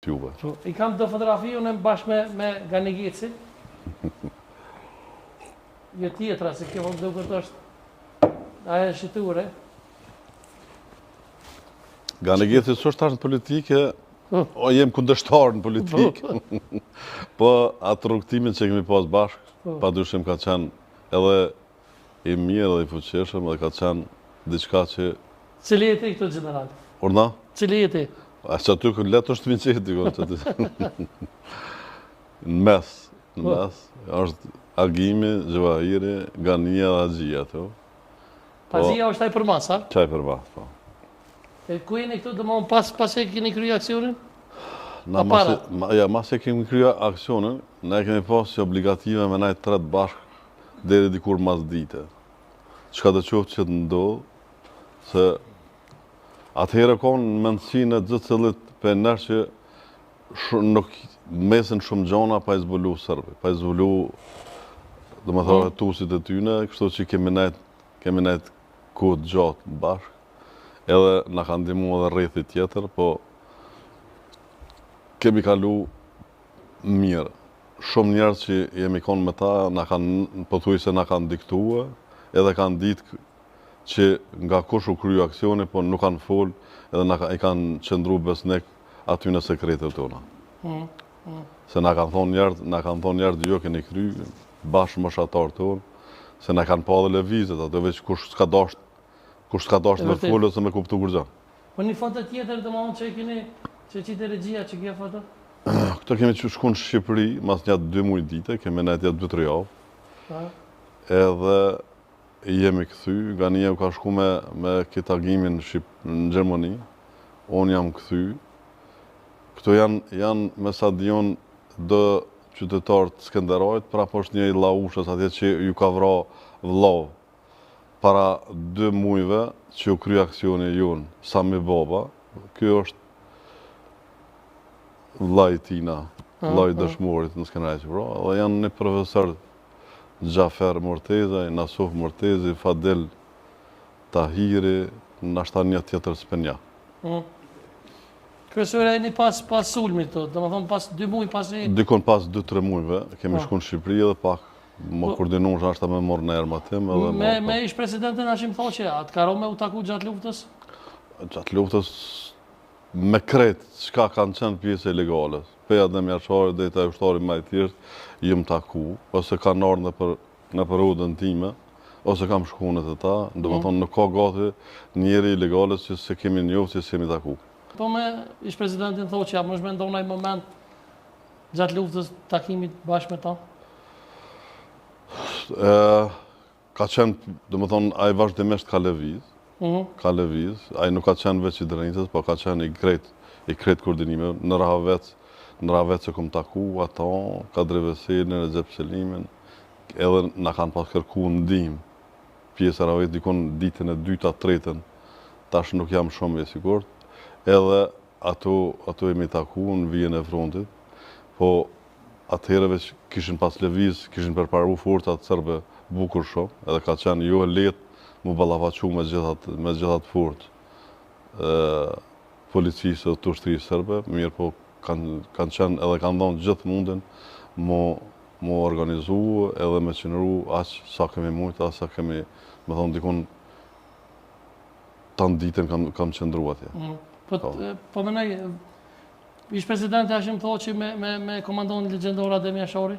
juve. I kam të fotografi unë bashkë me Ganigeci. Jo tjetra, se kjo më duket është ajo shiture. Ganigeci s'është tash në politike, o jem kundërshtar në politikë. Po atë rrugtimin që kemi pas bashkë, padyshim ka qenë edhe i mirë dhe i fuqishëm dhe ka qenë diçka që... Cili jeti këtu general? Urna? Cili jeti? A që aty këtë letë është vinqeti, në mes, është Agimi, Gjevahiri, Gania dhe Agjia, të. Agjia është taj për mas, a? Qaj për mas, po. E ku jeni këtu dhe më pas e keni kryo aksionin? Mas e kemi kryo aksionin, ne kemi pas që obligative me najtë tret bashkë deri dikur mas dite. Qka të qoftë që të ndodhë, se atëherë konë në mendësinë e gjithë cëllit për nërë që nuk mesin shumë gjona pa i zbulu sërbi, pa i zbulu dhe më thore tusit e tyne, kështu që kemi nejtë kohë gjatë bashkë, edhe nga kanë ndimu edhe rrethi tjetër, po kemi kalu mirë. Shumë njerë që jemi konë me ta, pëthuj se nga kanë diktuë, edhe kanë ditë që nga kush u kryu aksioni, po nuk kanë folë edhe i kanë qëndru besnik aty në sekretet tona. Se nga kanë thonë njerë jo keni kry, bashkë më shatarë tonë, se nga kanë pa dhe levizet, ato veç kush s'ka dasht me folë ose me kuptu kur gjanë. Po një foto tjetër të mohon që e keni, që qitë regjia që kje foto? Këto kemi që shku në Shqipëri, mas njatë 2 muaj dite, kemi nejtë jetë 2-3 javë. Edhe jemi këthy, Gania u ka shku me këtë agimin në Gjermani, unë jam këthy. Këto janë me stadion dë qytetarët Skenderajt, pra po është një i laushës atje që ju ka vra vllavë. Para 2 muajve që u kry aksioni jonë, Sami Baba, kjo është vllai tina, vllai dëshmorit në Skenderaj që vra, dhe janë një profesor Gjafer Mortezaj, Nasuf Mortezi, Fadel Tahiri, nashta një tjetër s'penja. Kryesore e një pas sulmit të, dhe më thonë pas 2 muaj pas një... Dikon pas 2-3 muajve, kemi shku në Shqipëri edhe pak më koordinu që ashta me morë në erma tim. Me ish presidentin Hashim Thoqe, atë ka me u taku gjatë luftës? Gjatë luftës me kretë, qka kanë qenë pjesë ilegale. Peja dhe mjaqari dhe i ta ushtari ma i thjeshtë, jem taku, ose kanë ardhë në periudën time, ose kam shkunet e ta, dhe më thonë nuk ka gati njeri ilegale që se kemi njofë që se kemi taku. Po me ish presidentin Thoqe, a më shmendon në i moment gjatë luftës takimit bashkë me ta? Ka qenë, dhe më thonë, a i vazhdimisht ka lëviz, a i nuk ka qenë veç i drejtës, po ka qenë i kretë koordinime, në rahavec që kom taku, ata, Kadri Veselin, Recep Selimin, edhe nga kanë pas kërku ndim, pjesë e rahavec, dikon ditën e 2-3, tash nuk jam shumë e sigurt, edhe ato jemi taku në vijën e frontit, po atëherë veç kishin pas lëviz, kishin përparu forcat sërbe bukur shumë, edhe ka qenë jo e letë mu ballafaqu me gjithat fort policisë dhe të ushtrisë sërbe, mirë po kanë qenë edhe kanë dhonë gjithë mundin mu organizu edhe me qenëru aqë sa kemi mujtë, aqë sa kemi, me thonë dikun, tanë ditën kam qëndru atje. Po menaj, ish presidenti Hashim Thoqi me komandonin legjendor Adem Jashari?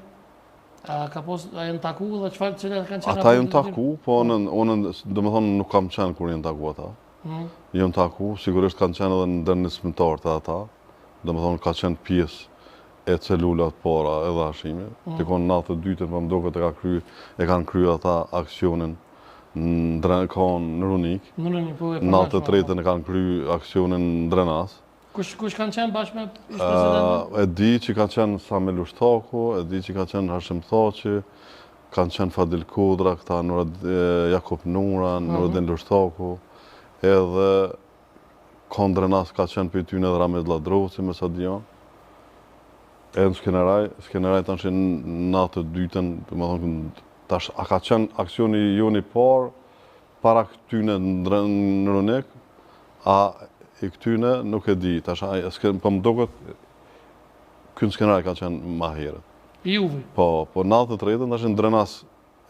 A jenë taku dhe qëfar që kanë qenë? Ata jenë taku, po unë dhe me thonë nuk kam qenë kur jenë taku ata. Jenë taku, sigurisht kanë qenë edhe në dërnismëtar të ata. Dhe me thonë ka qenë pjesë e celullat para edhe Hashimi. Të konë 92-ën për më doke e kanë kryu ata aksionin në Runik. 93-ën e kanë kryu aksionin në Drenas. Kush kanë qenë bashkë me ish presidentin? E di që ka qenë Sami Lushtaku, e di që ka qenë Hashim Thoqi, kanë qenë Fadil Kodra, këta Jakub Nura, Nuradin Lushtaku, edhe Kondrenas ka qenë për tyne dhe Ramez Ladrosi me Sadion. Edhe në Skeneraj të në 92-ën, tash a ka qenë aksioni joni parë, para këtyne në Runik, a i këtyne nuk e di, tash për më doket Ky skenar ka qenë më herët. I Juve. Po në 93-ën tash në Drenas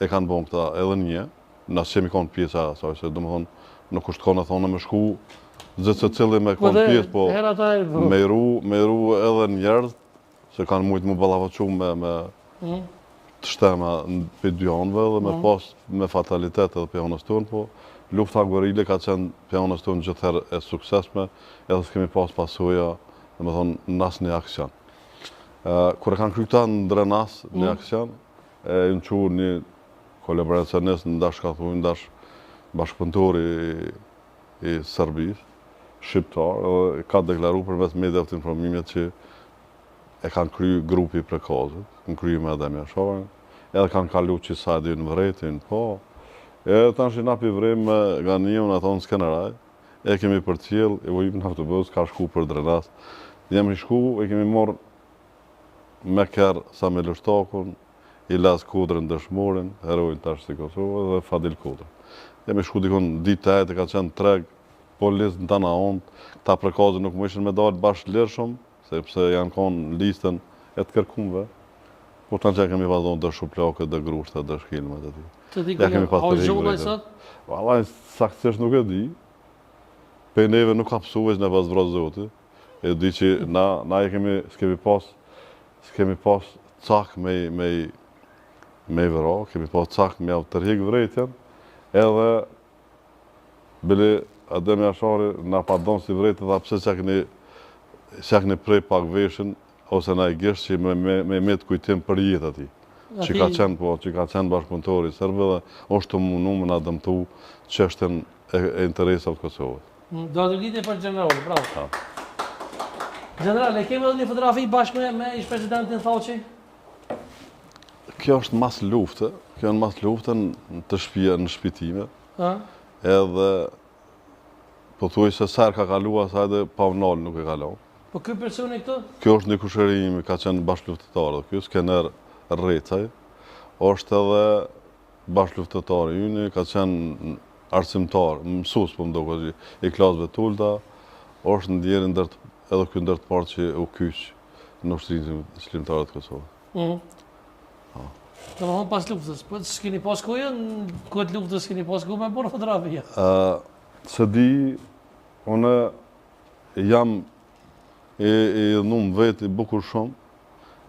e kanë bën këta edhe një, na kemi kon pjesa asaj, se domethënë nuk është kohë thonë me shku zë cili me kon pjesë, po me ru edhe njerëz se kanë mujt më ballavaçu me të shtema për dy anëve dhe me pas me fatalitet edhe për anës tonë, po lufta gorile ka qenë për anës tonë gjithherë e suksesme, edhe s'kemi pas pasoja, domethënë në asnjë aksion. Kur e kanë kryer këta në Drenas në aksion, e në qurë një kolaboracionist ndash ka thunë, ndash bashkëpunëtor i Serbisë, shqiptar, edhe ka deklaru përmes mediave të informimit që e kanë kryer grupi Prekazit, në kryer me Adem Jasharin, edhe kanë kalu që sa dy në Vretin, po. E tash na pi vrim me Ganiun aton skenaraj, e kemi përcjell, e vojim në autobus, ka shku për Drenas. Jemi shku, e kemi marrë me kërë Sami Lështakun, Ilas Kodrën Dëshmorin, herojnë tash si Kosovë, dhe Fadil Kodrën. Jemi shku dikon ditë e ka qenë treg, polis në tana ondë, ta Prekazit nuk më ishin me dalë bashkë lirshëm, sepse janë konë listën e të kërkumve, po të në që kemi vazhdojnë dë shuplakët, dë grushtë, dë shkilmet e ti. Të di kërë, a është gjolla i sot? Valaj, saktësisht nuk e di, pe neve nuk ka pësu veç në pas vratë zoti, e di që na e kemi, s'kemi pas cak me i vëra, kemi pas cak me avë tërhik vretjen, edhe bili Adem Jashari na pa donë si vretjen, dhe pse që keni prej pak veshin, ose na i gishtë që me të kujtim për jetë ati. Që ka qenë bashkëpunëtori Serbë dhe është të mundu me na dëmtu çështën e interesave të Kosovës. Do të lidhje për generalin, bravo. General, e kemi edhe një fotografi bashkë me ish-presidentin Thaçi? Kjo është mas lufte, në shpitime, edhe po thuaj se sër ka kalua, sa edhe pa unal nuk e kalon. Po ky personi këtu? Kjo është një kushërim, ka qenë bashkëluftëtar, dhe kjo Skener Rrecaj, është edhe bashkëluftëtar i yni, ka qenë arsimtar, mësus, po më do këgji, i klasëve tulta, është në djerin edhe kjo ndër të parë që u kyqë në ushtërinë çlimtarët të Kosovës. Do më thonë pas luftës, po s'keni pas kohë, në këtë luftës s'keni pas kohë me bërë fotografia? Se di, une jam e dhumë vetë i bukur shumë,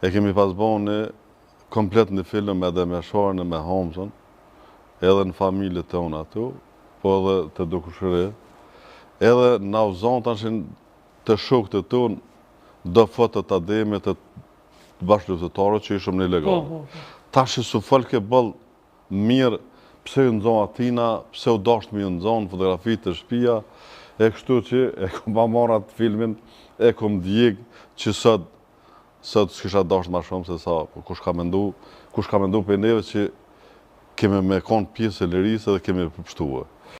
e kemi pas bënë komplet në film edhe me Sharën e me Hamzën, edhe në familje të unë ato, po edhe të dokushëre, edhe në avzonë të ashin të shokët të tonë, do fotot të ademe të bashkëluftëtarët që ishëm në ilegal. Ta shi su folke bëllë mirë, pse ju nëzonë atina, pse u dashtë me ju nëzonë fotografitë të shpia, e kështu që e kom pa marrë atë filmin, e kom djegë që sot s'kisha dashtë ma shumë se sa, kush ka mendu për neve që kemi me konë pjesë e lirisë dhe kemi përpështuë.